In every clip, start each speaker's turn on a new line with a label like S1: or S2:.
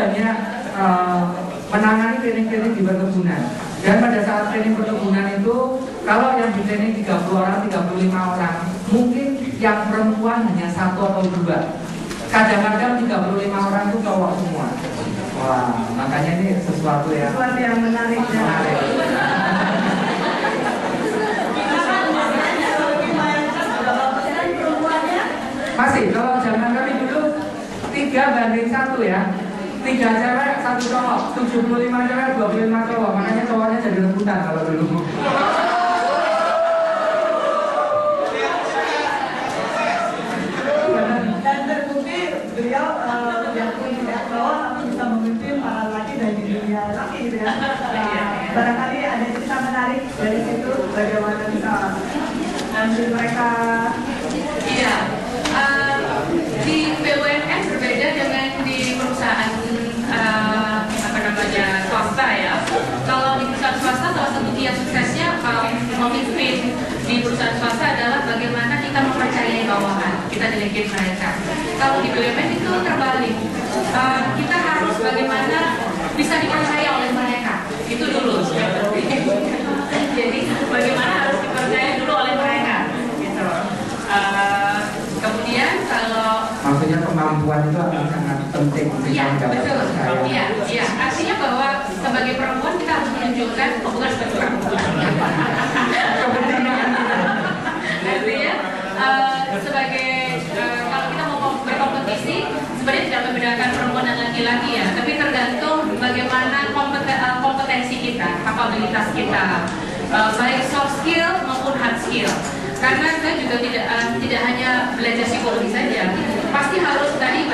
S1: banyak menangani training-training di perkebunan. Dan pada saat training perkebunan itu, kalau yang di training 30 orang, 35 orang, mungkin yang perempuan hanya 1 atau 2. Kadang-kadang 35 orang itu cowok semua. Wah, makanya ini sesuatu yang
S2: menarik.
S1: Masih, kalau zaman kami dulu 3:1 ya. 3 cewek, 1 cowok, 75 cewek, 25 cowok. Makanya cowoknya jadi rebutan kalau dulu.
S2: Dan terbukti beliau diakui tidak cowok tapi bisa memimpin para laki dari dunia laki gitu ya. Barangkali ada cerita menarik dari situ bagaimana bisa ambil mereka.
S3: Iya, di BUMN berbeda dengan di perusahaan swasta ya. Kalau di perusahaan swasta salah satu kiat suksesnya memimpin di perusahaan swasta adalah bagaimana kita mempercayai bawahan, kita delegate mereka. Kalau di BUMN itu terbalik, kita harus bagaimana bisa dipercaya oleh mereka. Itu dulu. Jadi bagaimana harus dipercaya dulu oleh mereka. Gitu. Kemudian kalau
S1: maksudnya kemampuan itu akan sangat penting untuk
S3: betul.
S1: percaya.
S3: Iya. Artinya bahwa sebagai perempuan kita harus menunjukkan, bukan sebagai perempuan. Artinya sebagai kalau kita mau berkompetisi sebenarnya tidak membedakan perempuan dan laki-laki ya, tapi tergantung bagaimana kompetensi kita, kapabilitas kita, baik soft skill maupun hard skill. Karena saya juga tidak hanya belajar psikologi saja, pasti harus tadi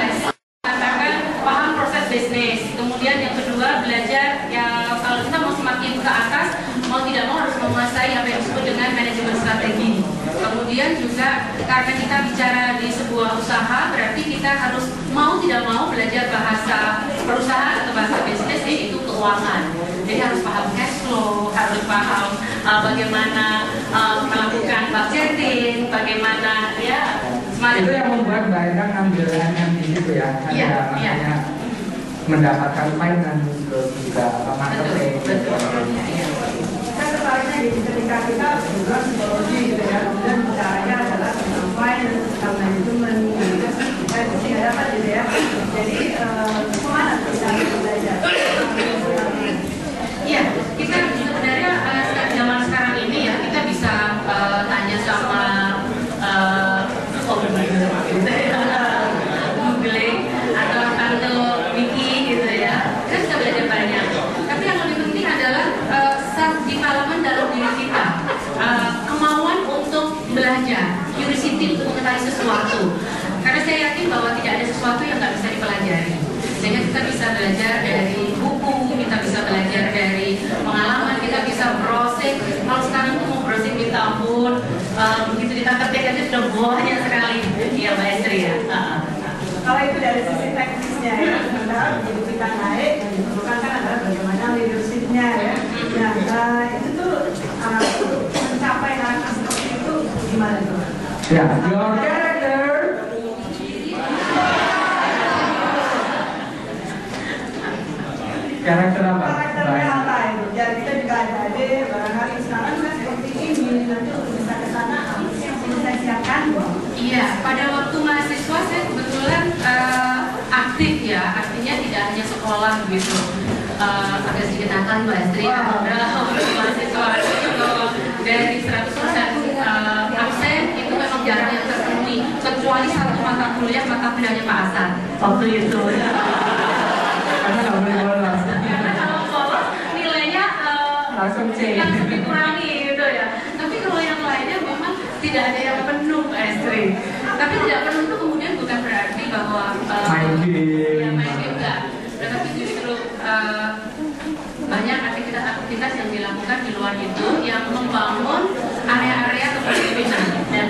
S3: katakan paham proses bisnis. Kemudian yang kedua belajar ya kalau kita mau semakin ke atas mau tidak mau harus menguasai apa yang disebut dengan manajemen strategi. Kemudian juga karena kita bicara di sebuah usaha berarti kita harus mau tidak mau belajar bahasa perusahaan atau bahasa bisnis yaitu keuangan. Jadi harus paham cash flow, harus paham bagaimana melakukan budgeting, bagaimana ya.
S1: Itu yang membuat Mbak Eka ngambil yang di situ ya, makanya mendapatkan finance terus juga marketing.
S3: Betul.
S2: Saya tertariknya di ketika kita belajar psikologi gitu ya, kemudian bicaranya adalah tentang finance, tentang manajemen, tidak dapat gitu ya. Jadi kemana kita belajar?
S3: Iya, kita sebenarnya zaman sekarang ini ya kita bisa tanya sama googling atau wiki gitu ya. Kita bisa belajar banyak. Tapi yang lebih penting adalah self development dalam diri kita, kemauan untuk belajar, curiosity untuk mengetahui sesuatu. Karena saya yakin bahwa tidak ada sesuatu yang nggak bisa dipelajari. Sehingga kita bisa belajar dari buku, kita bisa belajar dari pengalaman, kita bisa browsing. Kalau sekarang tuh mau browsing minta ampun, begitu kita ketik aja sudah banyak sekali. Iya Mbak Estri ya.
S2: Kalau itu dari sisi teknisnya ya, sebenarnya begitu kita naik yang diperlukan kan adalah bagaimana leadershipnya ya. Nah itu tuh mencapai hal seperti itu gimana tuh?
S1: Ya, your character. Karakter apa?
S2: Karakternya apa itu? Jadi kita juga ada barangkali sekarang kan seperti ini, nanti untuk bisa ke sana apa sih yang perlu saya siapkan?
S3: Iya, pada waktu mahasiswa saya kebetulan aktif ya, artinya tidak hanya sekolah gitu. Agak sedikit nakal Mbak Estri, mahasiswa dari 100% absen itu memang jarang yang terpenuhi, kecuali satu mata kuliahnya Pak Hasan waktu itu.
S1: Karena nggak boleh bolos.
S3: Karena kalau bolos nilainya
S1: langsung C.
S3: langsung dikurangi gitu ya. Tapi kalau yang lainnya memang tidak ada yang penuh Mbak Estri. Tapi tidak penuh itu kemudian bukan berarti bahwa
S1: main game
S3: enggak. Tetapi justru banyak aktivitas yang dilakukan di luar itu yang membangun area-area kepemimpinan dan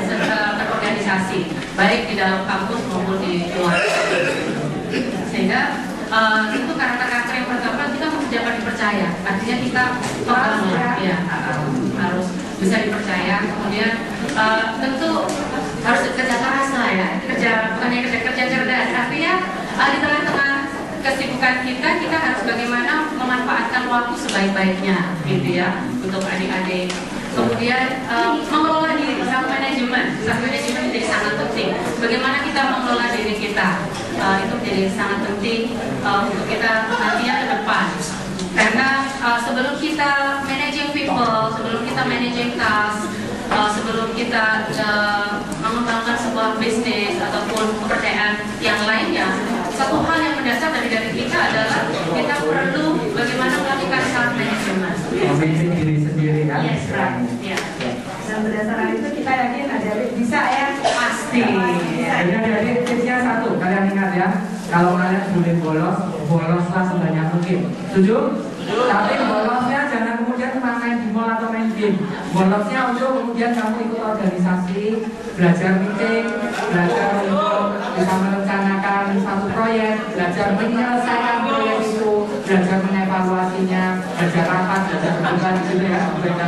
S3: berorganisasi baik di dalam kampus maupun di luar. Sehingga itu karakter-karakter yang pertama kita harus dapat dipercaya. Artinya kita harus bisa dipercaya. Kemudian tentu harus kerja keras lah ya, bukan hanya kerja cerdas. Artinya di tengah-tengah kesibukan kita harus bagaimana memanfaatkan waktu sebaik-baiknya, gitu ya, untuk adik-adik. Kemudian mengelola diri, self management menjadi sangat penting. Bagaimana kita mengelola diri kita, itu menjadi sangat penting untuk kita nantinya ke depan. Karena sebelum kita managing people, sebelum kita managing task, sebelum kita mengembangkan sebuah bisnis ataupun pekerjaan yang lainnya, satu hal yang mendasar dari kita adalah kita perlu bagaimana melakukan self management.
S1: Memimpin diri sendiri kan?
S3: Yes, right. Yeah.
S2: Dan berdasarkan itu kita yakin adik-adik bisa ya.
S3: Pasti.
S1: Jadi adik-adik tipsnya satu, kalian ingat ya, kalau kalian boleh boloslah sebanyak mungkin. Setuju? Tapi bolosnya jangan kemudian main di mall atau main game. Bolosnya untuk kemudian kamu ikut organisasi, belajar meeting, belajar untuk bisa merencanakan satu proyek, belajar menyelesaikan proyek itu, belajar mengevaluasinya, belajar rapat, belajar berdebat gitu ya,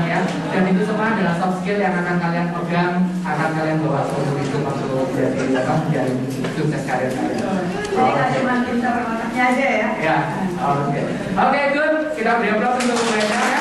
S1: ya. Dan itu semua adalah soft skill yang akan kalian pegang, akan kalian bawa ke itu untuk menjadi sukses karir kalian.
S2: Jadi nggak cuma pintar otaknya aja ya.
S1: Ya, oke, good. Kita beri aplaus untuk mereka ya.